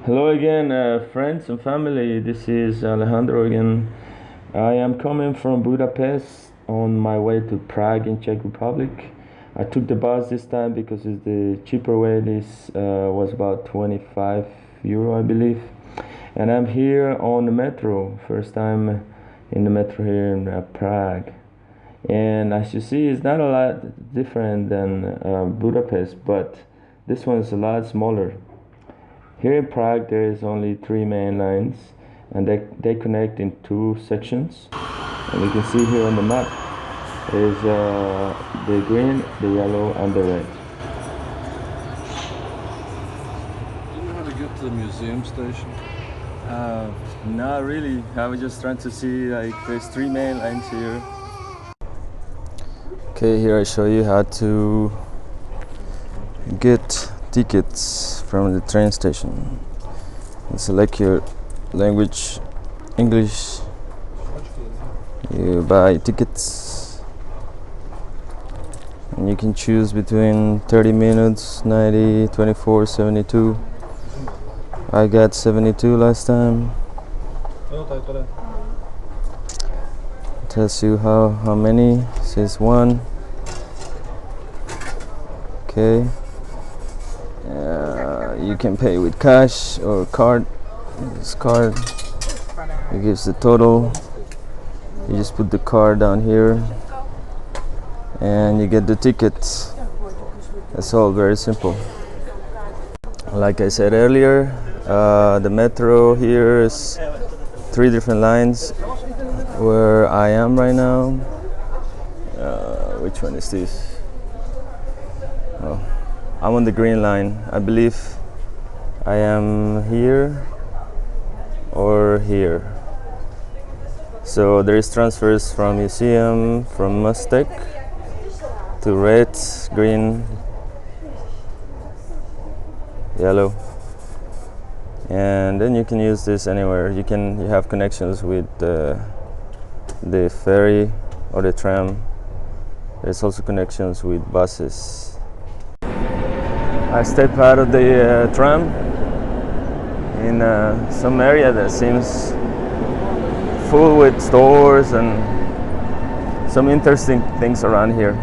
Hello again, friends and family. This is Alejandro again. I am coming from Budapest on my way to Prague in Czech Republic. I took the bus this time because it's the cheaper way. This was about 25 euro, I believe. And I'm here on the metro. First time in the metro here in Prague. And as you see, it's not a lot different than Budapest, but this one is a lot smaller. Here in Prague, there is only three main lines, and they connect in two sections. And you can see here on the map is the green, the yellow, and the red. Do you know how to get to the museum station? Not really. I was just trying to see, like, there's three main lines here. Okay, here I show you how to get tickets from the train station. You select your language, English. You buy tickets, and you can choose between 30 minutes, 90, 24, 72. I got 72 last time. Tells you how many. It says one. Okay. You can pay with cash or card. This card, it gives the total. You just put the card down here and you get the tickets. That's all, very simple. Like I said earlier, the metro here is three different lines. Where I am right now, which one is this? Oh, I'm on the green line. I believe I am here or here. So there is transfers from museum, from Mustec to red, green, yellow, and then you can use this anywhere. You have connections with the ferry or the tram. There's also connections with buses. I stepped out of the tram in some area that seems full with stores and some interesting things around here.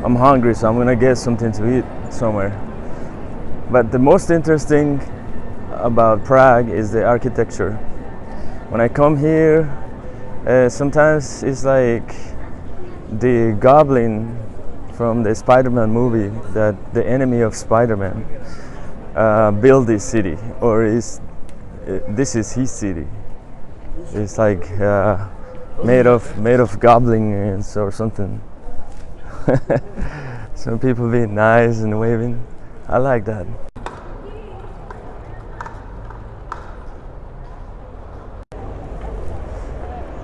I'm hungry, so I'm gonna get something to eat somewhere. But the most interesting about Prague is the architecture. When I come here, sometimes it's like the goblin from the Spider-Man movie, that the enemy of Spider-Man built this city, or this is his city. It's like made of goblins or something. Some people being nice and waving. I like that.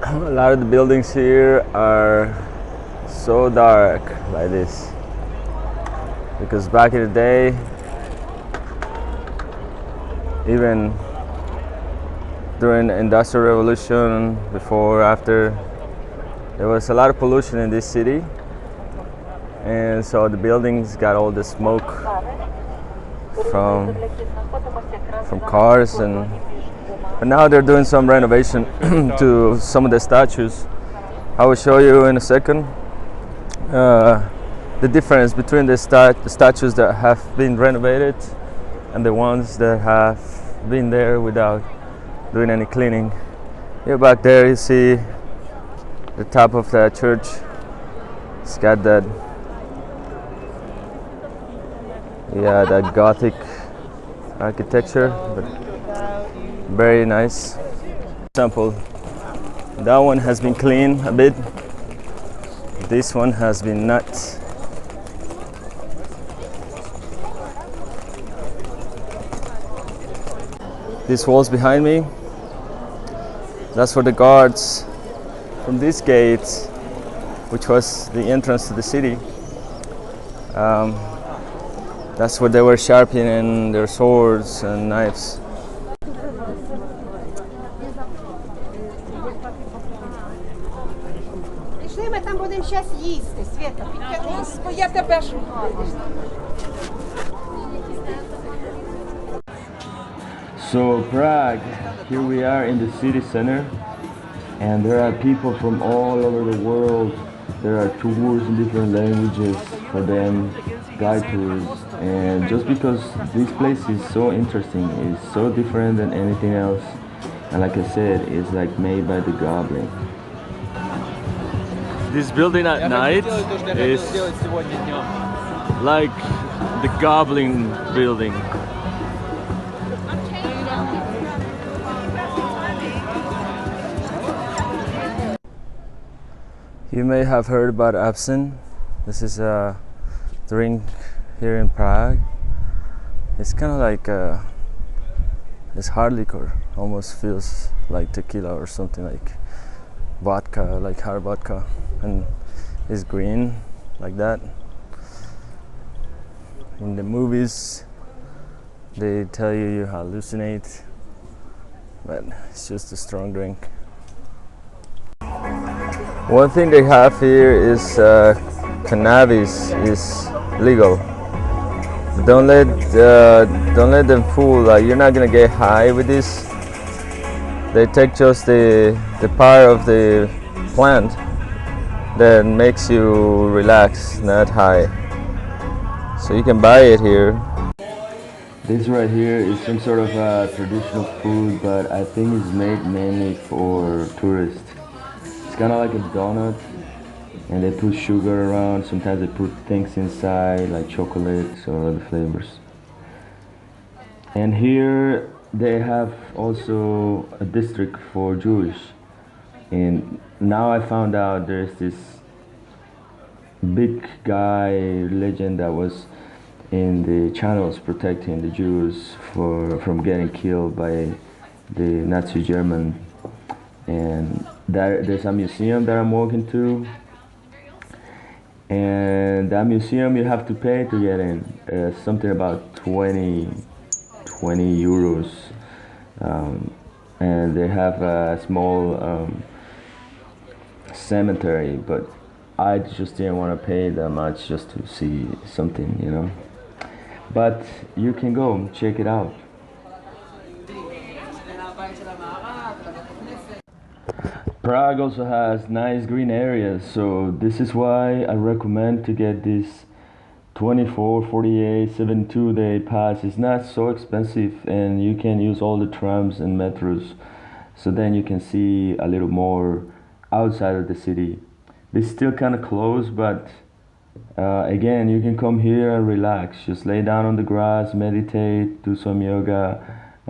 A lot of the buildings here are so dark like this because back in the day, even during the Industrial Revolution, before, after, there was a lot of pollution in this city, and so the buildings got all the smoke from cars, but now they're doing some renovation to some of the statues. I will show you in a second the difference between the statues that have been renovated and the ones that have been there without doing any cleaning. Here back there you see the top of that church. It's got that Gothic architecture, but very nice. Example, that one has been cleaned a bit. This one has been not. These walls behind me, that's for the guards from this gate, which was the entrance to the city. That's where they were sharpening their swords and knives. Ми там будемо зараз їсти, Свята. Я тебе шукаю. So Prague, here we are in the city center, and there are people from all over the world. There are tours in different languages for them, guide tours, and just because this place is so interesting, it's so different than anything else, and like I said, it's like made by the goblin. This building at night is like the goblin building. You may have heard about absinthe. This is a drink here in Prague. It's kind of like it's hard liquor. Almost feels like tequila or something, like vodka, like hard vodka, and it's green like that. In the movies, they tell you hallucinate, but it's just a strong drink. One thing they have here is cannabis is legal. Don't let them fool. Like, you're not gonna get high with this. They take just the part of the plant that makes you relax, not high. So you can buy it here. This right here is some sort of traditional food, but I think it's made mainly for tourists. It's kind of like a donut, and they put sugar around. Sometimes they put things inside, like chocolates or other flavors. And here they have also a district for Jewish. And now I found out there's this big guy legend that was in the channels protecting the Jews from getting killed by the Nazi German. And there's a museum that I'm walking to, and that museum you have to pay to get in, something about 20 euros, and they have a small cemetery, but I just didn't want to pay that much just to see something, you know. But you can go check it out. Prague also has nice green areas, so this is why I recommend to get this 24, 48, 72 day pass. It's not so expensive, and you can use all the trams and metros, so then you can see a little more outside of the city. It's still kind of close, but again, you can come here and relax. Just lay down on the grass, meditate, do some yoga.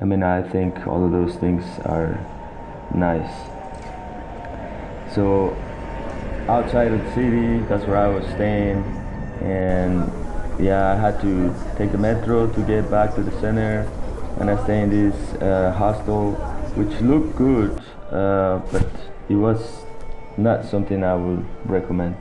I mean, I think all of those things are nice. So outside of the city, that's where I was staying, and yeah, I had to take the metro to get back to the center, and I stayed in this hostel, which looked good, but it was not something I would recommend.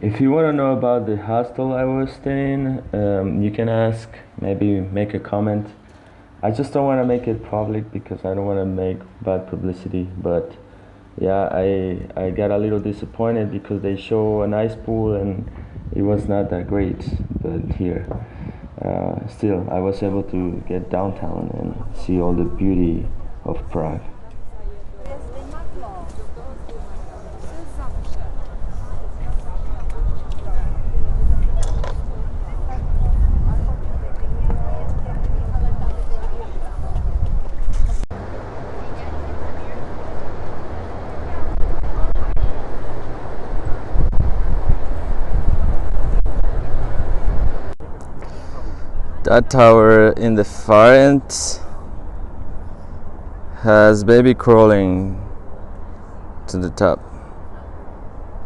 If you want to know about the hostel I was staying, you can ask, maybe make a comment. I just don't want to make it public because I don't want to make bad publicity, but yeah, I got a little disappointed because they show a nice pool and it was not that great. But here, still, I was able to get downtown and see all the beauty of Prague. That tower in the far end has baby crawling to the top.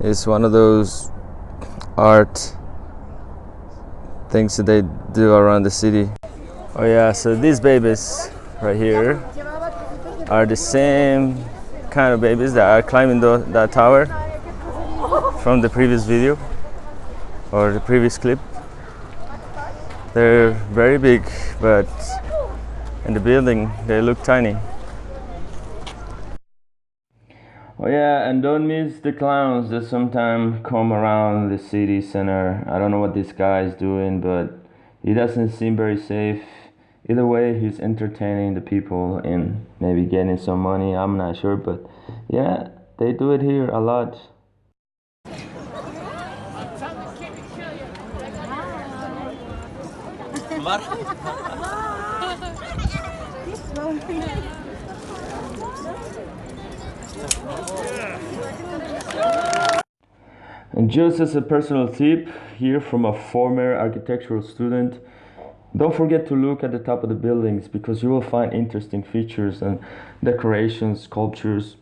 It's one of those art things that they do around the city. Oh yeah, so these babies right here are the same kind of babies that are climbing that tower from the previous video or the previous clip. They're very big, but And the building, they look tiny. Oh yeah, and don't miss the clowns that sometimes come around the city center. I don't know what this guy is doing, but he doesn't seem very safe. Either way, he's entertaining the people and maybe getting some money. I'm not sure, but yeah, they do it here a lot. And just as a personal tip here from a former architectural student, don't forget to look at the top of the buildings because you will find interesting features and decorations, sculptures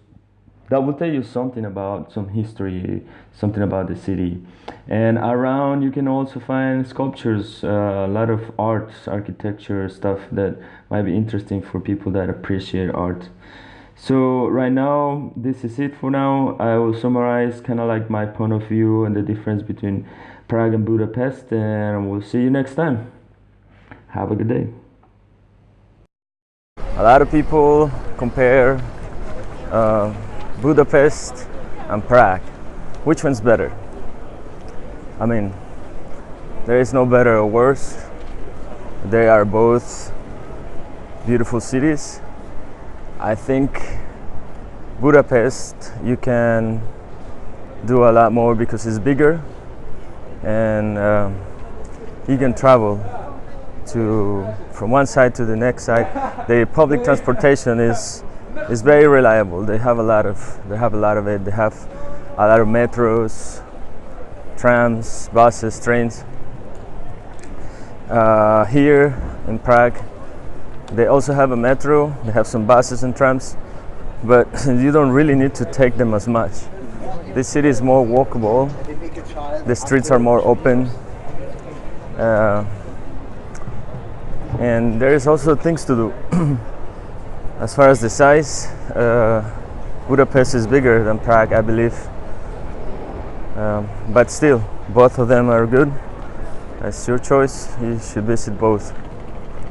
that will tell you something about some history, something about the city. And around you can also find sculptures, a lot of art, architecture stuff that might be interesting for people that appreciate art. So right now, this is it for now. I will summarize kind of like my point of view and the difference between Prague and Budapest, and we'll see you next time. Have a good day. A lot of people compare Budapest and Prague. Which one's better? I mean, there is no better or worse. They are both beautiful cities. I think Budapest, you can do a lot more because it's bigger, and you can travel from one side to the next side. The public transportation is very reliable. They have a lot of it. They have a lot of metros, trams, buses, trains. Here in Prague, they also have a metro. They have some buses and trams, but you don't really need to take them as much. This city is more walkable. The streets are more open, and there is also things to do. As far as the size, Budapest is bigger than Prague, I believe, but still, both of them are good. It's your choice. You should visit both.